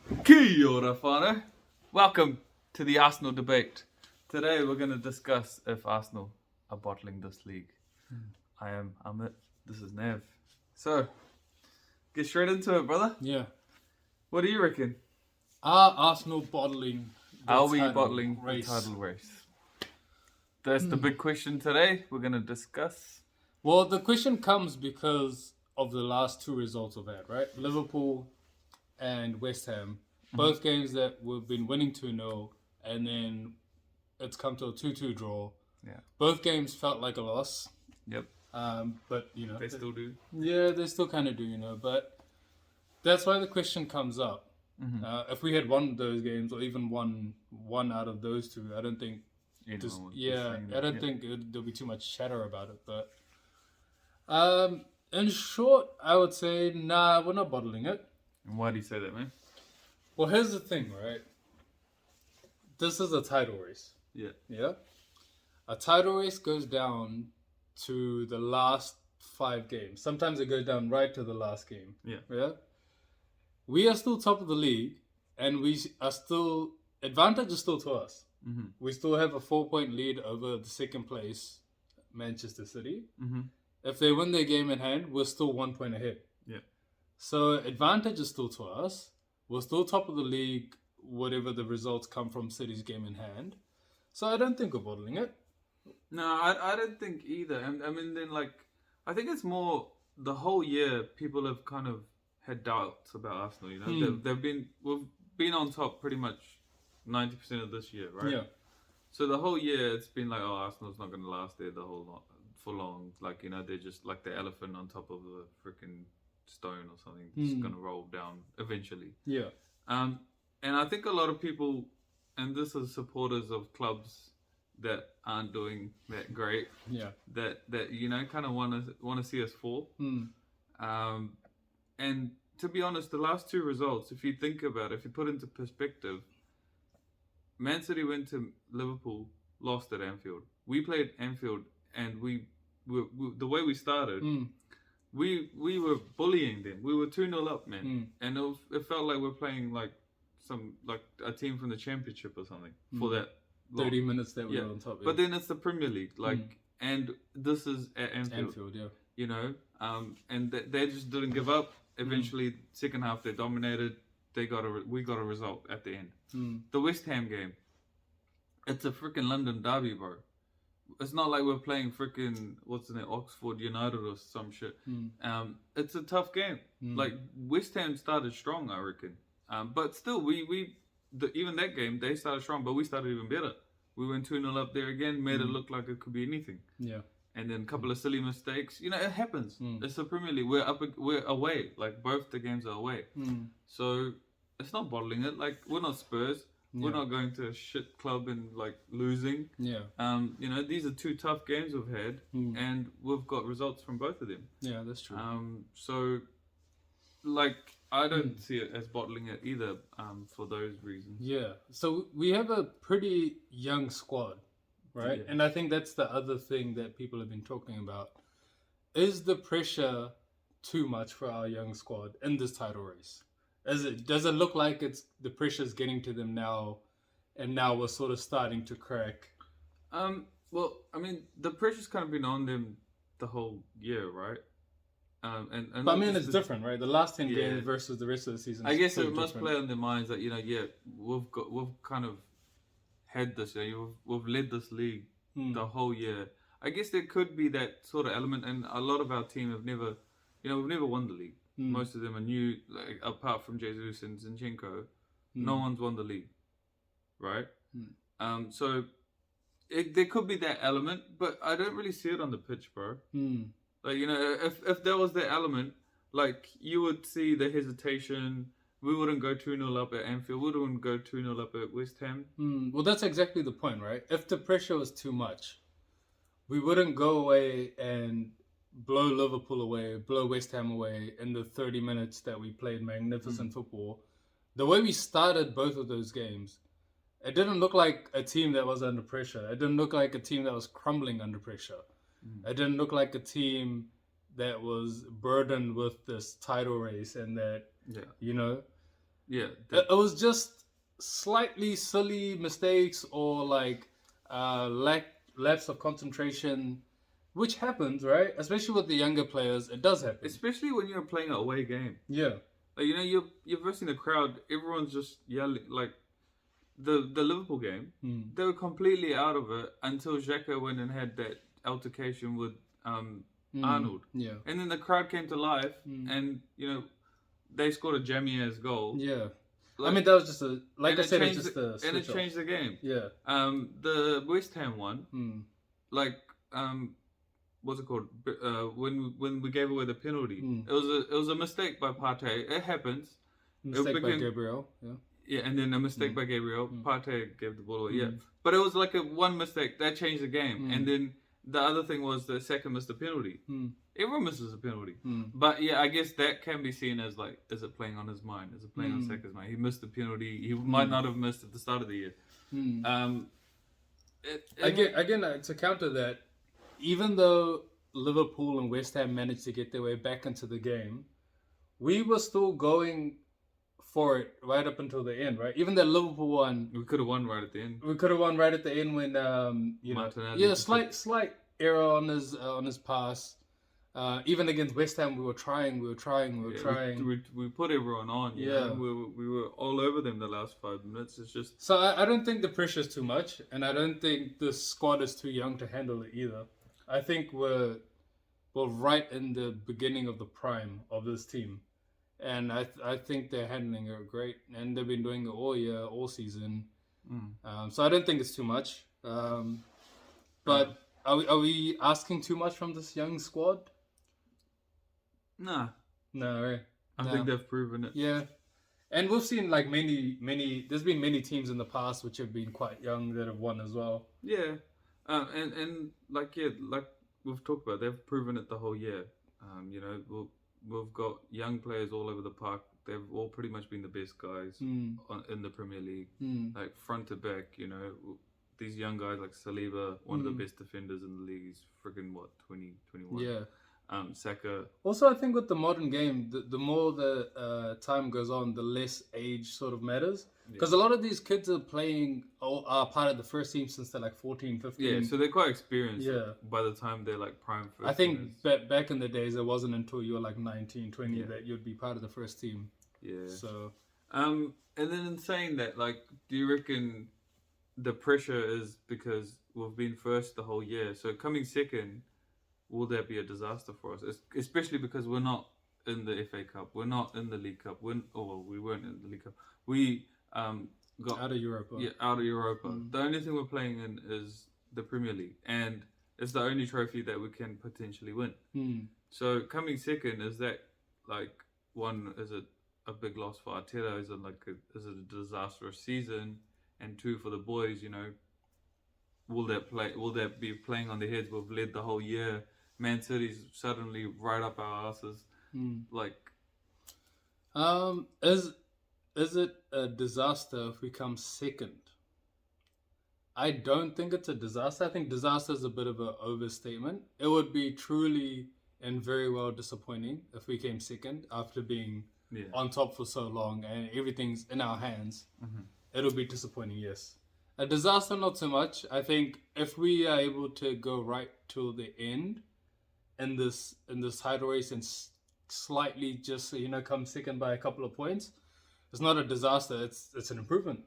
Kia ora, whānau. Welcome to the Arsenal debate. Today we're going to discuss if Arsenal are bottling this league. I am Amit. This is Nev. So, get straight into it, brother. Yeah. What do you reckon? Are Arsenal bottling the Are we title bottling race? the title race? That's the big question today. We're going to discuss. Well, the question comes because of the last two results we've had, right? Liverpool and West Ham. Both games that we've been winning 2-0, and then it's come to a 2-2 draw. Yeah. Both games felt like a loss. Yep. But, you know. They still do. Yeah, they still kind of do, you know. But that's why the question comes up. If we had won those games, or even won one out of those two, I don't think there'll be too much chatter about it. But in short, I would say, nah, we're not bottling it. And why do you say that, man? Well, here's the thing, right? This is a title race. Yeah. Yeah? A title race goes down to the last 5 games. Sometimes it goes down right to the last game. Yeah. Yeah? We are still top of the league, and advantage is still to us. Mm-hmm. We still have a 4-point lead over the second place, Manchester City. Mm-hmm. If they win their game in hand, we're still 1 point ahead. Yeah. So advantage is still to us. We're still top of the league, whatever the results come from City's game in hand. So I don't think we're bottling it. No, I don't think either. I mean, then, I think it's more the whole year people have kind of had doubts about Arsenal, you know? We've been on top pretty much 90% of this year, right? Yeah. So the whole year it's been like, oh, Arsenal's not going to last there for long. Like, you know, they're just like the elephant on top of a freaking stone or something. It's going to roll down eventually. Yeah. And I think a lot of people, and this is supporters of clubs that aren't doing that great, Yeah. that you know, kind of want to see us fall. And to be honest, the last two results, if you think about it, if you put into perspective, Man City went to Liverpool, lost at Anfield. We played Anfield, and we the way we started, we were bullying them. We were 2-0 up, man, and it felt like we're playing like a team from the Championship or something for that 30 minutes that we were on top. Yeah. But then it's the Premier League, and this is at Anfield. Yeah. You know, and they just didn't give up. Eventually, second half they dominated. We got a result at the end. The West Ham game, it's a freaking London derby, bro. It's not like we're playing freaking Oxford United or some shit. It's a tough game. Like West Ham started strong, I reckon. But still, even that game they started strong, but we started even better. We went 2-0 up there again, made it look like it could be anything. Yeah. And then a couple of silly mistakes. You know, it happens. It's the Premier League. We're away. Like, both the games are away. So, it's not bottling it. Like, we're not Spurs. We're not going to a shit club and, losing. Yeah. You know, these are 2 tough games we've had. And we've got results from both of them. Yeah, that's true. So, I don't see it as bottling it either for those reasons. Yeah. So, we have a pretty young squad. Right? Yeah. And I think that's the other thing that people have been talking about. Is the pressure too much for our young squad in this title race? Does it look like the pressure's getting to them now, and now we're sort of starting to crack? Well, I mean, the pressure's kind of been on them the whole year, right? But I mean, it's different, right? The last 10 games versus the rest of the season. I guess it must play on their minds that, you know, we've kind of had this, we've led this league the whole year. I guess there could be that sort of element, and a lot of our team we've never won the league. Most of them are new, apart from Jesus and Zinchenko. No one's won the league, right? So there could be that element, but I don't really see it on the pitch, bro. Like, you know, if there was that element, like, you would see the hesitation. We wouldn't go 2-0 up at Anfield. We wouldn't go 2-0 up at West Ham. Well, that's exactly the point, right? If the pressure was too much, we wouldn't go away and blow Liverpool away, blow West Ham away in the 30 minutes that we played magnificent football. The way we started both of those games, it didn't look like a team that was under pressure. It didn't look like a team that was crumbling under pressure. It didn't look like a team that was burdened with this title race and that, you know. Yeah, It was just slightly silly mistakes or like lapse of concentration, which happens, right? Especially with the younger players, it does happen. especially when you're playing an away game. Yeah. Like, you're versing the crowd. Everyone's just yelling. Like the Liverpool game, they were completely out of it until Xhaka went and had that altercation with Arnold. Yeah. And then the crowd came to life, and they scored a jammy ass goal. Yeah. Like, I mean, that was just a and I it said, it's changed just the- a and it switch changed the game. Yeah. The West Ham one, like what's it called? When we gave away the penalty, it was a mistake by Partey. It happens. Mistake by Gabriel. Yeah. Yeah, and then a mistake by Gabriel. Partey gave the ball away. Yeah, but it was like one mistake that changed the game. And then the other thing was the Saka missed a penalty. Everyone misses a penalty. But yeah, I guess that can be seen as like, is it playing on his mind? Is it playing on Saka's mind? He missed the penalty. He might not have missed at the start of the year. Again, to counter that, even though Liverpool and West Ham managed to get their way back into the game, we were still going for it right up until the end, right? Even that Liverpool one, we could have won right at the end. We could have won right at the end when Martinelli slight error on his pass. Even against West Ham, we were trying. We put everyone on. Yeah, we were all over them the last 5 minutes. It's just so I don't think the pressure's too much, and I don't think the squad is too young to handle it either. I think we're right in the beginning of the prime of this team. And I think they're handling it great, and they've been doing it all year, all season. So I don't think it's too much. But are we asking too much from this young squad? Nah. No, right? I think they've proven it. Yeah, and we've seen like many. There's been many teams in the past which have been quite young that have won as well. Yeah, and like we've talked about, they've proven it the whole year. We've got young players all over the park. They've all pretty much been the best guys in the Premier League, like front to back. These young guys like Saliba, one of the best defenders in the league. He's freaking 20, 21. Yeah. Saka. Also, I think with the modern game, the more the time goes on, the less age sort of matters. Because a lot of these kids are part of the first team since they're like 14, 15. Yeah, so they're quite experienced. Yeah. By the time they're like prime first. I think back in the days, it wasn't until you were like 19, 20 that you'd be part of the first team. Yeah. So. And then in saying that, like, do you reckon the pressure is because we've been first the whole year? So coming second, will that be a disaster for us? Especially because we're not in the FA Cup, we're not in the League Cup. We weren't in the League Cup. We got out of Europa. Yeah, out of Europa. The only thing we're playing in is the Premier League, and it's the only trophy that we can potentially win. So coming second, is that like one? Is it a big loss for Arteta? Is it a disastrous season? And two, for the boys, will that be playing on their heads? We've led the whole year. Man City's suddenly right up our asses. Like, is it a disaster if we come second? I don't think it's a disaster. I think disaster is a bit of an overstatement. It would be truly and very well disappointing if we came second after being on top for so long and everything's in our hands. It'll be disappointing, yes. A disaster, not so much. I think if we are able to go right till the end in this title race and slightly just come second by a couple of points, it's not a disaster. It's an improvement.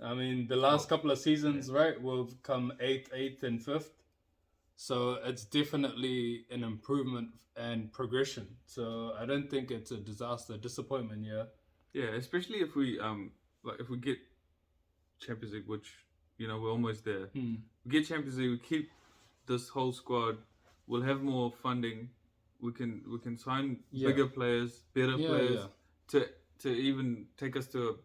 I mean, the last couple of seasons, right, we've come 8th and 5th. So it's definitely an improvement and progression. So I don't think it's a disaster, disappointment, yeah. Yeah, especially if we if we get Champions League, which we're almost there. We get Champions League, we keep this whole squad. We'll have more funding. We can sign bigger players, better players to even take us to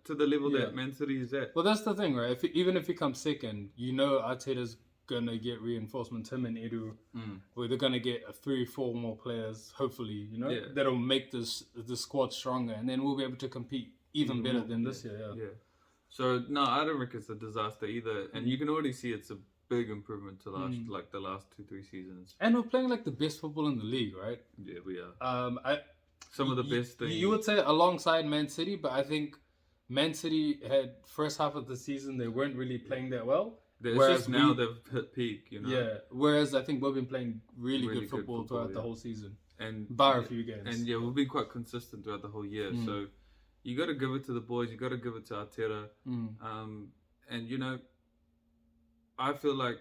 to the level that Man City is at. Well, that's the thing, right? Even if he comes second, Arteta's gonna get reinforcements. Him and Edu, where they're gonna get 3-4 more players, hopefully, that'll make the squad stronger, and then we'll be able to compete even better than this year. Yeah. So no, I don't reckon it's a disaster either, and you can already see it's a big improvement to the last 2-3 seasons. And we're playing like the best football in the league, right? Yeah, we are. some of the best things. You would say alongside Man City, but I think Man City had first half of the season they weren't really playing that well. It's just now they've hit peak, you know. Yeah. Whereas I think we've been playing really good football throughout the whole season, and bar a few games. And we've been quite consistent throughout the whole year. So you got to give it to the boys. You got to give it to Arteta. And you know, I feel like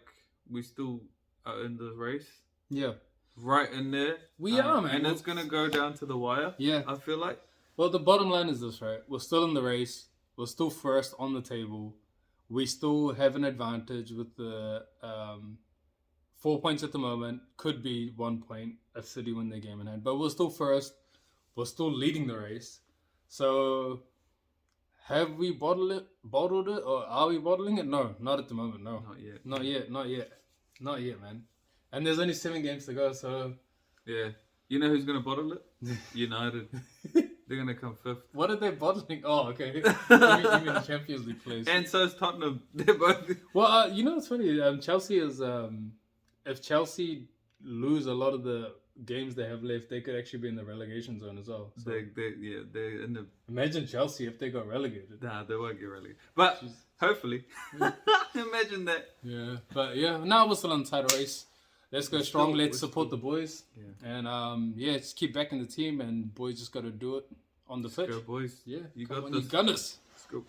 we still are in the race. Yeah. Right in there. We are, man. And it's gonna go down to the wire. Yeah. I feel like. Well, the bottom line is this, right? We're still in the race. We're still first on the table. We still have an advantage with the 4 points at the moment. Could be 1 point if City win their game in hand. But we're still first. We're still leading the race. So, have we bottled it? Or are we bottling it? No, not at the moment, no. Not yet. Not yet, man. And there's only 7 games to go, so... Yeah. You know who's going to bottle it? United. They're going to come 5th. What are they bottling? Oh, okay. You mean the Champions League place. And so is Tottenham. They're both... Well, you know what's funny? Chelsea is... if Chelsea lose a lot of the games they have left, they could actually be in the relegation zone as well. So. They're in the... Imagine Chelsea if they got relegated. Nah, they won't get relegated. But hopefully. Imagine that. Yeah. But yeah, now we're still in the title race. Let's go strong. Let's support the boys. Yeah. And just keep backing the team, and boys just got to do it on the pitch. Let's go, boys. Yeah. You got on, this. you gunners. Let's go.